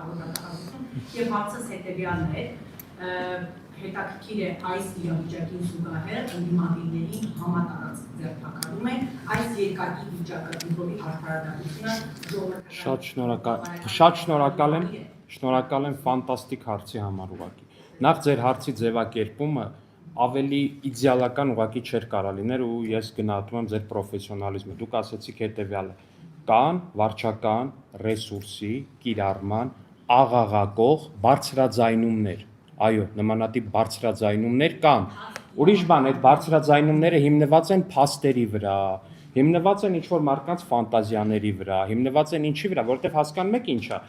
կարգավորություն եւ հարցս հետեւյալն է հետաքրքիր է այս իրավիճակին զուգահեռ ընդդիմադիրներին համատարած ձեռնարկում է այս երկակի վիճակը որի արդարադատությունը շնորհակալ եմ ֆանտաստիկ հարցի համար ուղղակի նախ ձեր հարցի ձևակերպումը ավելի իդեալական ուղղակի չէր կարող լինել ու ես գնահատում եմ ձեր պրոֆեսիոնալիզմը դուք ասացիք հետեւյալը կան վարչական ռեսուրսի կիրառման աղաղակող բարձրաձայնումներ այո նմանատիպ բարձրաձայնումներ կան ուրիշ բան այդ բարձրաձայնումները հիմնված են փաստերի վրա հիմնված են ինչ-որ մարդկանց ֆանտազիաների վրա հիմնված են ինչի վրա որովհետև հասկանում եք ինչա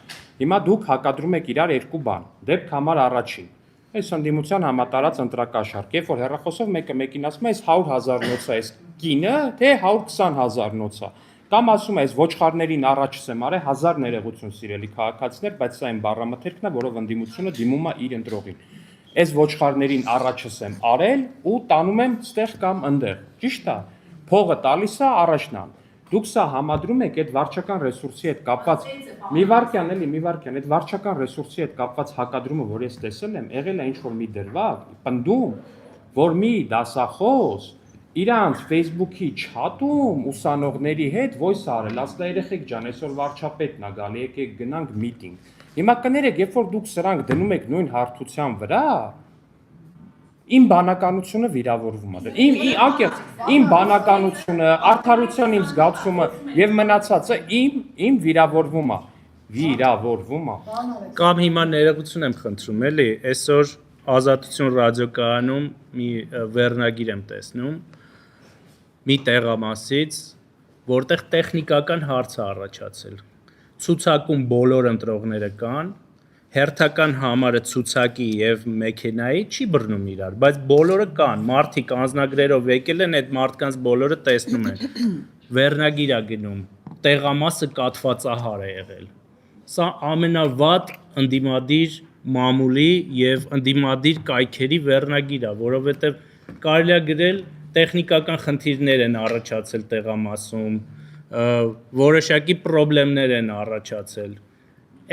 հիմա դուք հակադրում եք իրար երկու բան դեպք համար առաջին այս ընդդիմության համատարած ընտրակաշառք երբ որ հեռախոսով մեկը մեկին ասում է այս 100,000 նոցա այս կինը թե 120,000 նոցա կամ ասում է այս ոչխարներին առաջ եմ արել 1000 ներողություն սիրելի քաղաքացիներ բայց սա այն բառամթերքն է որով ընդդիմությունը դիմում է իր ընտրողին այս ոչխարներին առաջ եմ արել ու տանում եմ ստեղ կամ ընդեղ ճիշտ է փողը տալիս է առաջնա դուք սա համադրում եք այդ վարչական ռեսուրսի հետ կապված մի վարքյան այդ վարչական ռեսուրսի հետ կապված հակադրումը որ ես տեսել եմ եղել է ինչ որ մի դրվագ պնդում որ մի դասախոս իրանց Facebook-ի չաթում ուսանողների հետ voice արել, ասել երեխեք ջան, այսօր վարչապետն է գալի, եկեք գնանք միտինգ։ Հիմա կներեք, երբ որ դուք սրանք դնում եք նույն հարթության վրա, իմ բանականությունը վիրավորվում է։ Իմ բանականությունը, արդարության իմ զգացումը եւ մնացածը իմ վիրավորվում է։ Կամ հիմա ներողություն եմ խնդրում, էլի, այսօր Ազատություն ռադիոկայանում մի վերնագիր եմ տեսնում մի տեղամասից, որտեղ տեխնիկական հարց է առաջացել։ Ցուցակում բոլոր ընտրողները կան, հերթական համարը ցուցակի եւ մեքենայի չի բռնում իրար, բայց բոլորը կան, մարդիկ անձնագրերով եկել են, այդ մարդկանց բոլորը տեսնում են։ Վերնագիր է գնում, տեղամասը կաթվածահար է եղել։ Սա ամենավատ ընդդիմադիր մամուլի եւ ընդդիմադիր կայքերի վերնագիր է, որովհետեւ կարելի է գրել տեխնիկական խնդիրներ են առաջացել տեղամասում, որոշակի խնդիրներ են առաջացել։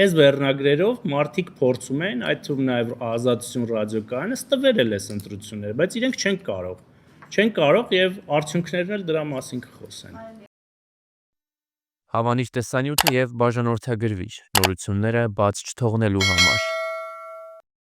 Այս վերնագրերով մարդիկ փորձում են, այդ թվում նաև Ազատություն ռադիոկայանը ստվերել այս ընտրությունները, բայց իրենք չեն կարող եւ արդյունքներն էլ դրա մասին կխոսեն։ Հավանիչ տեսանյութը եւ բաժանորդագրվիչ նորությունները բաց չթողնելու համար